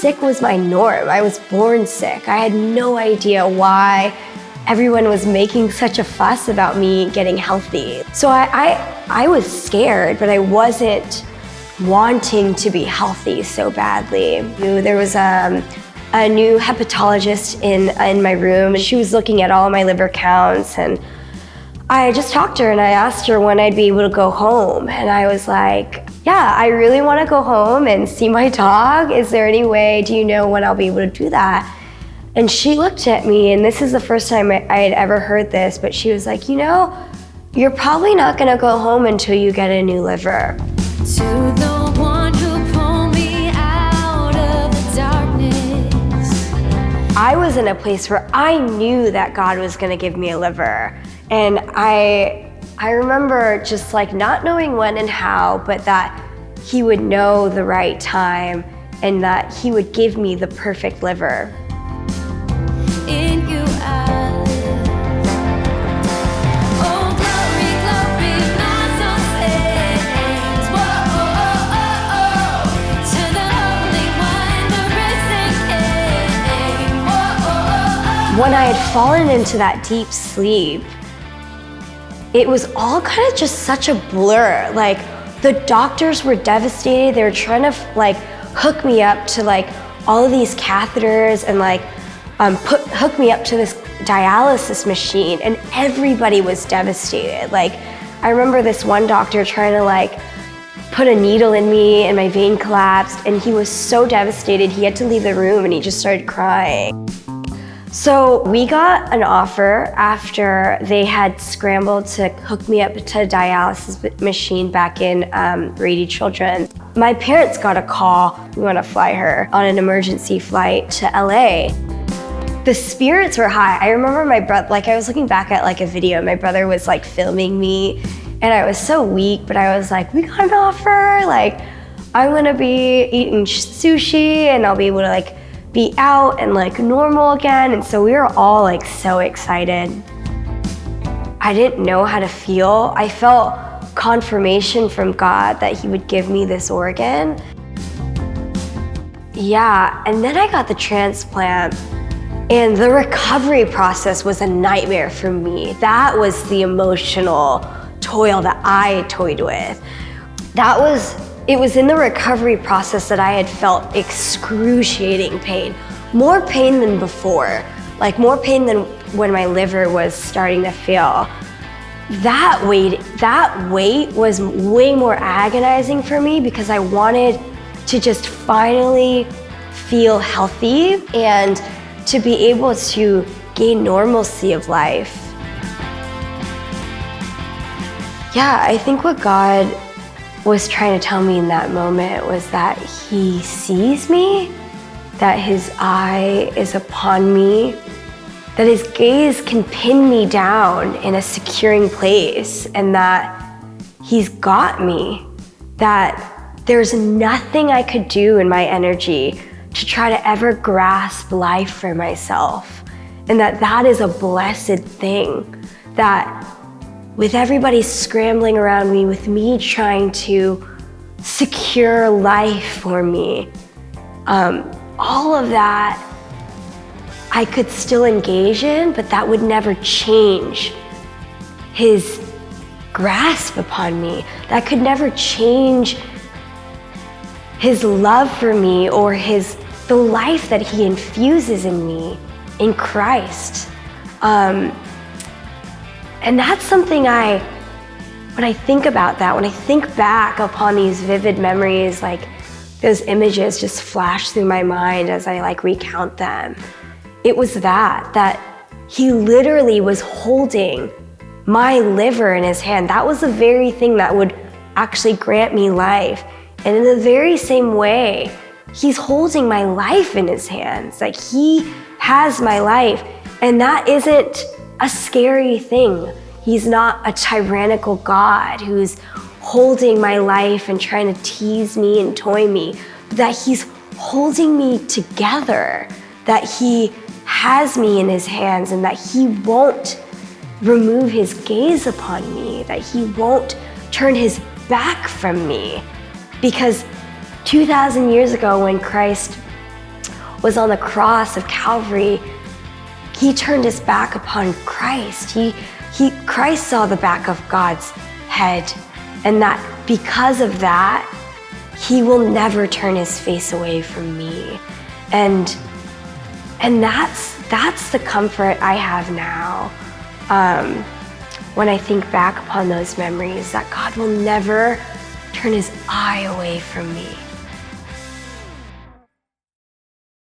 sick was my norm. I was born sick. I had no idea why everyone was making such a fuss about me getting healthy. So I was scared, but I wasn't wanting to be healthy so badly. There was a new hepatologist in my room, and she was looking at all my liver counts, and I just talked to her and I asked her when I'd be able to go home. And I was like, yeah, I really want to go home and see my dog. Is there any way, do you know when I'll be able to do that? And she looked at me, and this is the first time I had ever heard this, but she was like, you know, you're probably not going to go home until you get a new liver. To the one who pulled me out of the darkness. I was in a place where I knew that God was going to give me a liver. And I remember just like not knowing when and how, but that he would know the right time and that he would give me the perfect liver. In you I live. Oh, glory, glory, my soul sings. Whoa, oh, oh, oh, oh. To the Holy One, the risen King. Whoa, oh, oh, oh. When I had fallen into that deep sleep, it was all kind of just such a blur. Like, the doctors were devastated. They were trying to like hook me up to like all of these catheters and like hook me up to this dialysis machine, and everybody was devastated. Like, I remember this one doctor trying to like put a needle in me and my vein collapsed, and he was so devastated he had to leave the room and he just started crying. So we got an offer after they had scrambled to hook me up to a dialysis machine back in Rady Children's. My parents got a call. We want to fly her on an emergency flight to LA. The spirits were high. I remember my brother, like I was looking back at like a video, my brother was like filming me, and I was so weak, but I was like, we got an offer. Like, I'm gonna be eating sushi and I'll be able to like be out and like normal again. And so we were all like so excited. I didn't know how to feel. I felt confirmation from God that he would give me this organ. Yeah, and then I got the transplant, and the recovery process was a nightmare for me. That was the emotional toil that I toyed with. It was in the recovery process that I had felt excruciating pain. More pain than before, like more pain than when my liver was starting to fail. That wait was way more agonizing for me because I wanted to just finally feel healthy and to be able to gain normalcy of life. Yeah, I think what God was trying to tell me in that moment was that he sees me, that his eye is upon me, that his gaze can pin me down in a securing place, and that he's got me, that there's nothing I could do in my energy to try to ever grasp life for myself, and that is a blessed thing, that with everybody scrambling around me, with me trying to secure life for me, all of that I could still engage in, but that would never change his grasp upon me. That could never change his love for me or the life that he infuses in me in Christ. And that's something when I think about that, when I think back upon these vivid memories, like those images just flash through my mind as I like recount them. It was that he literally was holding my liver in his hand. That was the very thing that would actually grant me life. And in the very same way, he's holding my life in his hands. Like, he has my life, and that isn't a scary thing. He's not a tyrannical God who's holding my life and trying to tease me and toy me, but that he's holding me together, that he has me in his hands, and that he won't remove his gaze upon me, that he won't turn his back from me. Because 2,000 years ago, when Christ was on the cross of Calvary, he turned his back upon Christ. Christ saw the back of God's head, and that because of that, he will never turn his face away from me. And that's the comfort I have now. When I think back upon those memories, that God will never turn his eye away from me.